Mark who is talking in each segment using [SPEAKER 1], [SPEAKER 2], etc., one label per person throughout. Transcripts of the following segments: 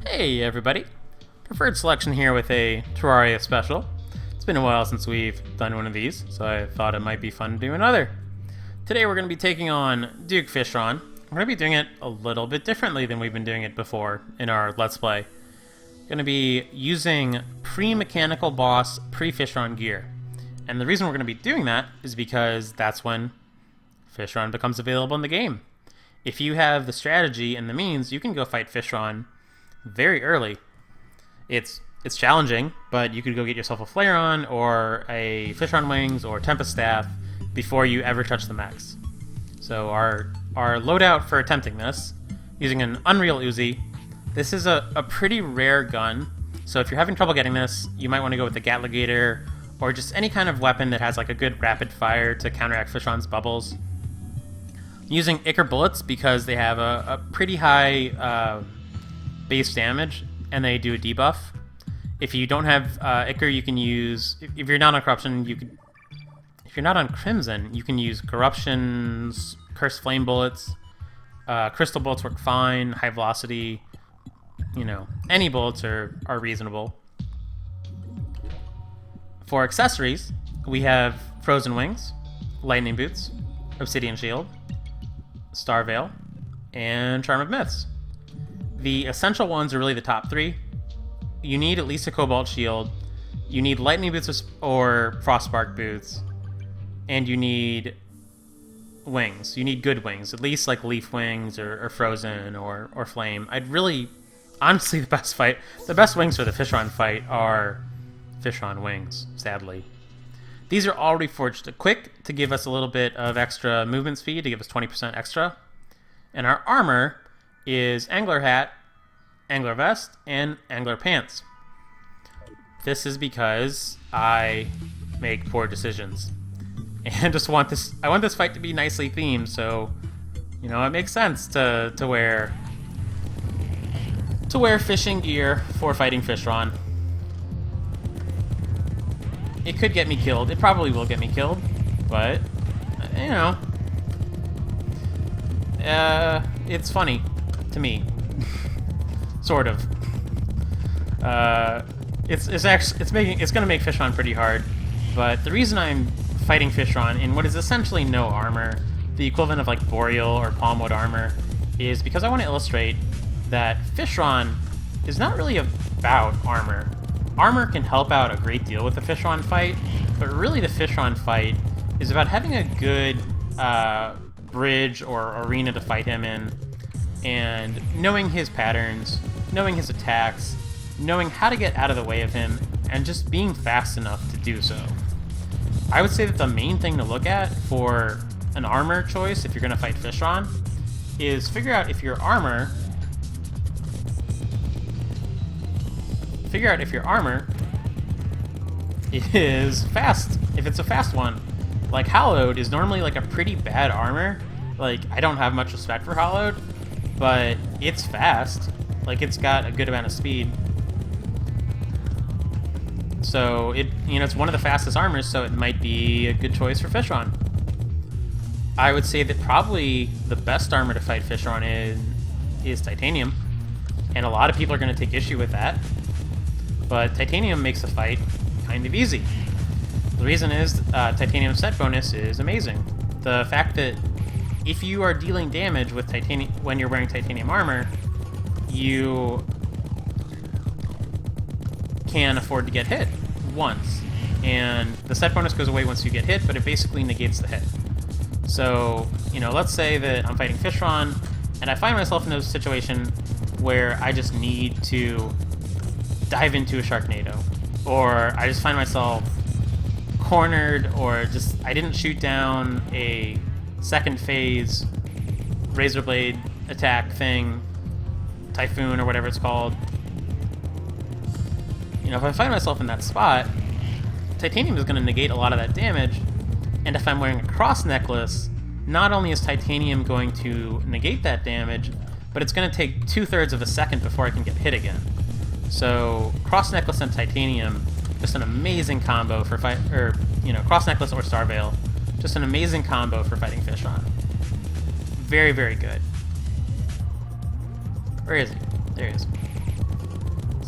[SPEAKER 1] Hey everybody, Preferred Selection here with a Terraria special. It's been a while since we've done one of these, so I thought it might be fun to do another. Today we're going to be taking on Duke Fishron. We're going to be doing it a little bit differently than we've been doing it before in our Let's Play. We're going to be using pre-mechanical boss pre-Fishron gear. And the reason we're going to be doing that is because that's when Fishron becomes available in the game. If you have the strategy and the means, you can go fight Fishron very early. It's challenging, but you could go get yourself a Flareon or a Fishron Wings or Tempest Staff before you ever touch the mechs. So our loadout for attempting this, using an Unreal Uzi, this is a pretty rare gun, so if you're having trouble getting this, you might want to go with the Gatligator or just any kind of weapon that has like a good rapid fire to counteract Fishron's bubbles. Using Ichor bullets because they have a pretty high base damage and they do a debuff. If you don't have Ichor, you can use, if you're not on Corruption, if you're not on Crimson, you can use Corruption's Cursed Flame bullets. Crystal bullets work fine, high velocity, you know, any bullets are reasonable. For accessories, we have Frozen Wings, Lightning Boots, Obsidian Shield, Star Veil, and Charm of Myths. The essential ones are really the top three. You need at least a Cobalt Shield, you need Lightning Boots or Frostspark Boots, and you need wings. You need good wings, at least like Leaf Wings or Frozen or Flame. I'd really, honestly, the best wings for the Fishron fight are Fishron Wings, sadly. These are already forged quick to give us a little bit of extra movement speed, to give us 20% extra. And our armor is Angler Hat, Angler Vest, and Angler Pants. This is because I make poor decisions. And just want this, I want this fight to be nicely themed, so, you know, it makes sense to wear fishing gear for fighting Fishron. It could get me killed. It probably will get me killed, but, you know, it's funny to me, sort of. It's gonna make Fishron pretty hard, but the reason I'm fighting Fishron in what is essentially no armor, the equivalent of like Boreal or Palmwood armor, is because I want to illustrate that Fishron is not really about armor. Armor can help out a great deal with the Fishron fight, but really the Fishron fight is about having a good bridge or arena to fight him in, and knowing his patterns, knowing his attacks, knowing how to get out of the way of him, and just being fast enough to do so. I would say that the main thing to look at for an armor choice if you're going to fight Fishron is figure out if your armor is fast, if it's a fast one. Like, Hallowed is normally like a pretty bad armor. Like, I don't have much respect for Hallowed, but it's fast. Like, it's got a good amount of speed. So, it's one of the fastest armors, so it might be a good choice for Fishron. I would say that probably the best armor to fight Fishron in is Titanium, and a lot of people are going to take issue with that. But Titanium makes the fight kind of easy. The reason is Titanium's set bonus is amazing. The fact that if you are dealing damage with Titanium when you're wearing Titanium armor, you can afford to get hit once. And the set bonus goes away once you get hit, but it basically negates the hit. So, let's say that I'm fighting Fishron, and I find myself in a situation where I just need to dive into a Sharknado, or I just find myself cornered, or just I didn't shoot down a second phase razor blade attack thing, Typhoon or whatever it's called. If I find myself in that spot, Titanium is going to negate a lot of that damage, and if I'm wearing a cross necklace, not only is Titanium going to negate that damage, but it's going to take 2/3 of a second before I can get hit again. So, Cross Necklace and Titanium, just an amazing combo for Cross Necklace or Star Veil, just an amazing combo for fighting Fishron. Very, very good. Where is he? There he is.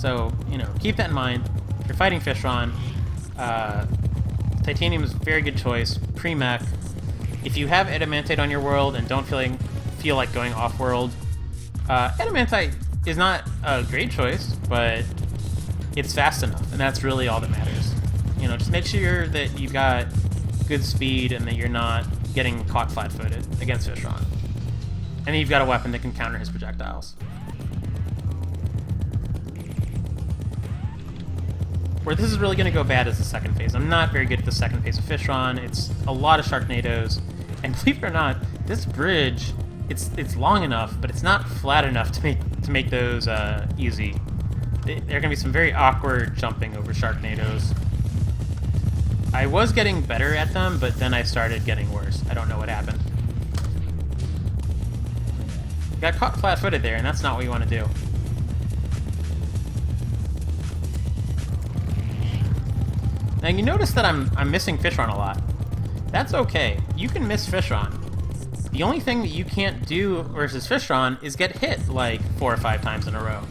[SPEAKER 1] So, you know, keep that in mind. If you're fighting Fishron, Titanium is a very good choice. Pre-Mech. If you have Adamantite on your world and don't feel like going off-world, Adamantite is not a great choice, but it's fast enough, and that's really all that matters. You know, just make sure that you've got good speed and that you're not getting caught flat-footed against Fishron. And then you've got a weapon that can counter his projectiles. Where this is really going to go bad is the second phase. I'm not very good at the second phase of Fishron. It's a lot of Sharknadoes, and believe it or not, this bridge, it's long enough, but it's not flat enough to make those easy. There are going to be some very awkward jumping over Sharknadoes. I was getting better at them, but then I started getting worse. I don't know what happened. Got caught flat-footed there, and that's not what you want to do. Now you notice that I'm missing Fishron a lot. That's okay. You can miss Fishron. The only thing that you can't do versus Fishron is get hit like 4 or 5 times in a row.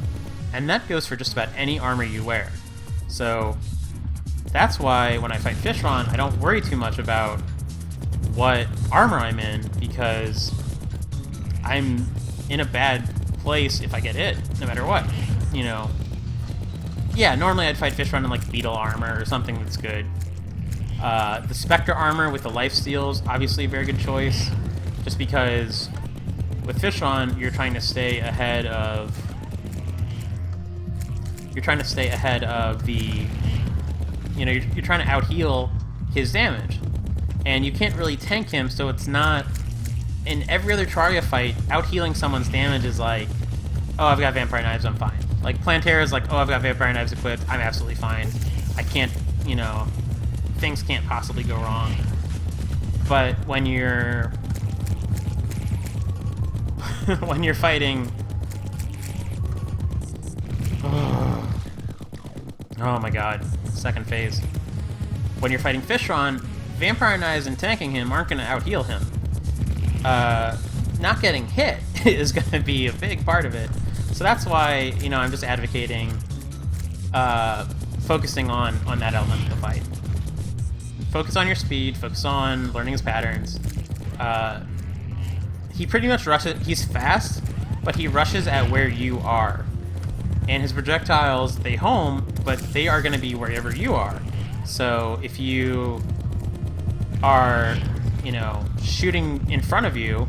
[SPEAKER 1] And that goes for just about any armor you wear. So that's why when I fight Fishron, I don't worry too much about what armor I'm in, because I'm in a bad place if I get hit, no matter what. You know, yeah, normally I'd fight Fishron in like beetle armor or something that's good. The Spectre armor with the lifesteals, obviously a very good choice, just because with Fishron you're trying to stay ahead of the, you know, you're trying to out-heal his damage, and you can't really tank him, so it's not, in every other Terraria fight, out-healing someone's damage is like, oh, I've got Vampire Knives, I'm fine. Like, Plantera's like, oh, I've got Vampire Knives equipped, I'm absolutely fine. I can't, you know, things can't possibly go wrong. But when you're when you're fighting, oh my god, second phase. When you're fighting Fishron, Vampire Knives and tanking him aren't going to out-heal him. Not getting hit is going to be a big part of it. So that's why, you know, I'm just advocating focusing on that element of the fight. Focus on your speed, focus on learning his patterns. He pretty much rushes, he's fast, but he rushes at where you are. And his projectiles, they home, but they are going to be wherever you are. So if you are, you know, shooting in front of you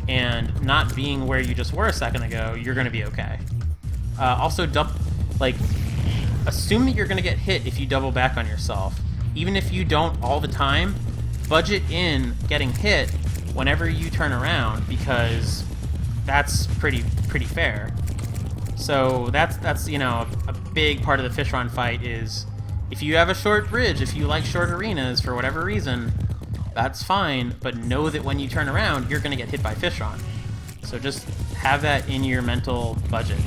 [SPEAKER 1] and not being where you just were a second ago, you're going to be okay. Also, assume that you're going to get hit if you double back on yourself. Even if you don't all the time, budget in getting hit whenever you turn around, because that's pretty fair. So that's you know, a big part of the Fishron fight is, if you have a short bridge, if you like short arenas for whatever reason, that's fine, but know that when you turn around, you're going to get hit by Fishron. So just have that in your mental budget.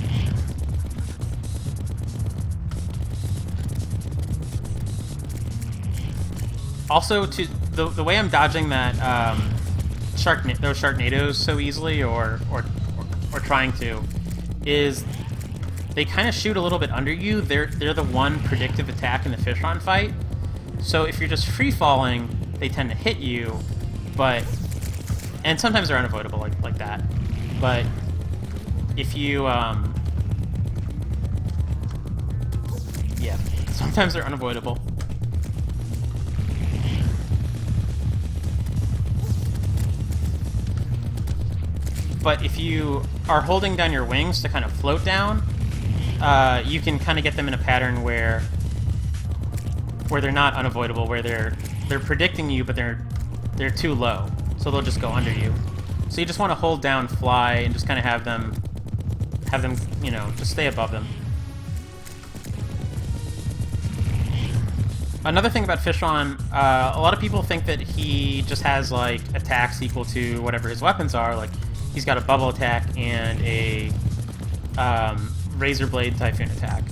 [SPEAKER 1] Also, the way I'm dodging that those Sharknadoes so easily, or trying to, is they kind of shoot a little bit under you. They're the one predictive attack in the Fishron fight. So if you're just free falling, they tend to hit you, and sometimes they're unavoidable like that. But if you yeah, sometimes they're unavoidable. But if you are holding down your wings to kind of float down, you can kind of get them in a pattern where they're not unavoidable, where they're predicting you, but they're too low, so they'll just go under you. So you just want to hold down fly and just kind of have them, you know, just stay above them. Another thing about Fishron, a lot of people think that he just has like attacks equal to whatever his weapons are. Like, he's got a bubble attack and a razor blade typhoon attack.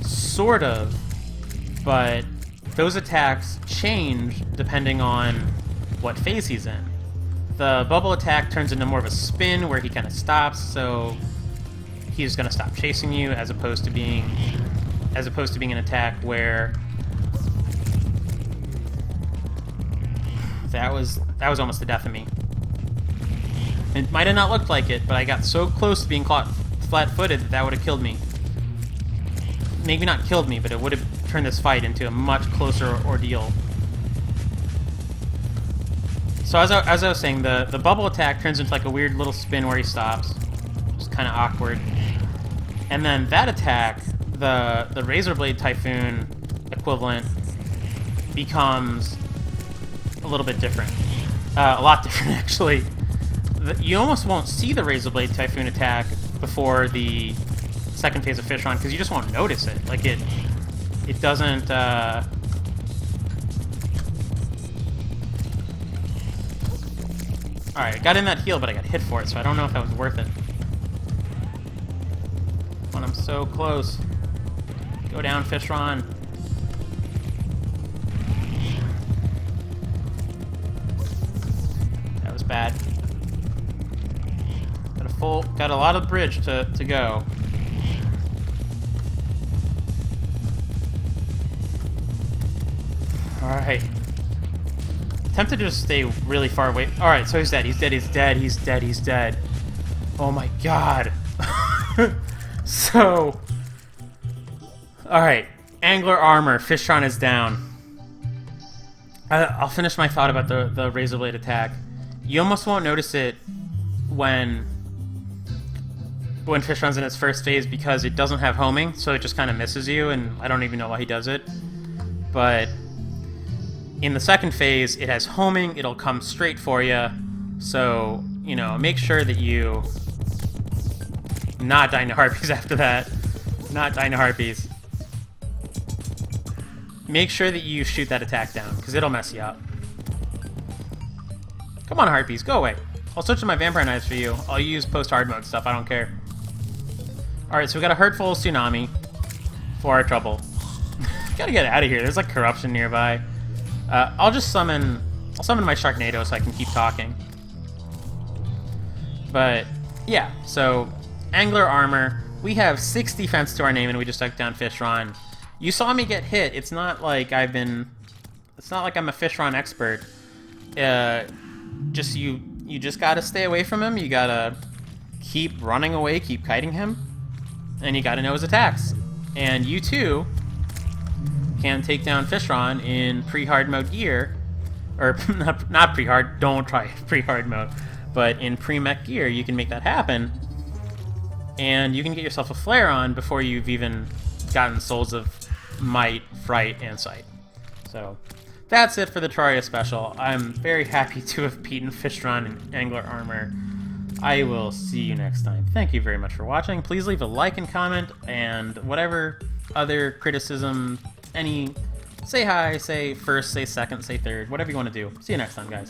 [SPEAKER 1] Sort of, but those attacks change depending on what phase he's in. The bubble attack turns into more of a spin where he kind of stops, so he's going to stop chasing you, as opposed to being as opposed to being an attack where that was almost the death of me. It might have not looked like it, but I got so close to being caught flat-footed that would have killed me. Maybe not killed me, but it would have turned this fight into a much closer ordeal. So as I was saying, the bubble attack turns into like a weird little spin where he stops. Just kind of awkward. And then that attack, the Razor Blade Typhoon equivalent, becomes a little bit different. A lot different, actually. You almost won't see the Razor Blade Typhoon attack before the second phase of Fishron, because you just won't notice it. Like, it doesn't... Alright, I got in that heal, but I got hit for it, so I don't know if that was worth it. When I'm so close. Go down, Fishron. That was bad. Got a lot of bridge to go. Alright. Tempted to just stay really far away. Alright, so he's dead. He's dead. He's dead. He's dead. He's dead. Oh my god. So. Alright. Angler armor. Fishron is down. I'll finish my thought about the Razor Blade attack. You almost won't notice it when Fishron's in its first phase because it doesn't have homing, so it just kind of misses you, and I don't even know why he does it. But in the second phase, it has homing, it'll come straight for you, so, you know, make sure that you not dying to harpies after that. Not dying to harpies. Make sure that you shoot that attack down, because it'll mess you up. Come on, harpies, go away. I'll switch to my vampire knives for you. I'll use post-hard mode stuff, I don't care. Alright, so we got a hurtful tsunami for our trouble. Gotta get out of here, there's like corruption nearby. I'll summon my Sharknado so I can keep talking. But, yeah, so, Angler Armor. We have 6 defense to our name and we just took down Fishron. You saw me get hit, it's not like I'm a Fishron expert. You just gotta stay away from him, you gotta keep running away, keep kiting him, and you gotta know his attacks. And you too can take down Fishron in pre-hard mode gear, or not pre-hard, don't try pre-hard mode, but in pre-mech gear you can make that happen, and you can get yourself a flare on before you've even gotten Souls of Might, Fright, and Sight. So that's it for the Terraria special. I'm very happy to have beaten Fishron in Angler Armor. I will see you next time. Thank you very much for watching. Please leave a like and comment, and whatever other criticism, say hi, say first, say second, say third, whatever you want to do. See you next time, guys.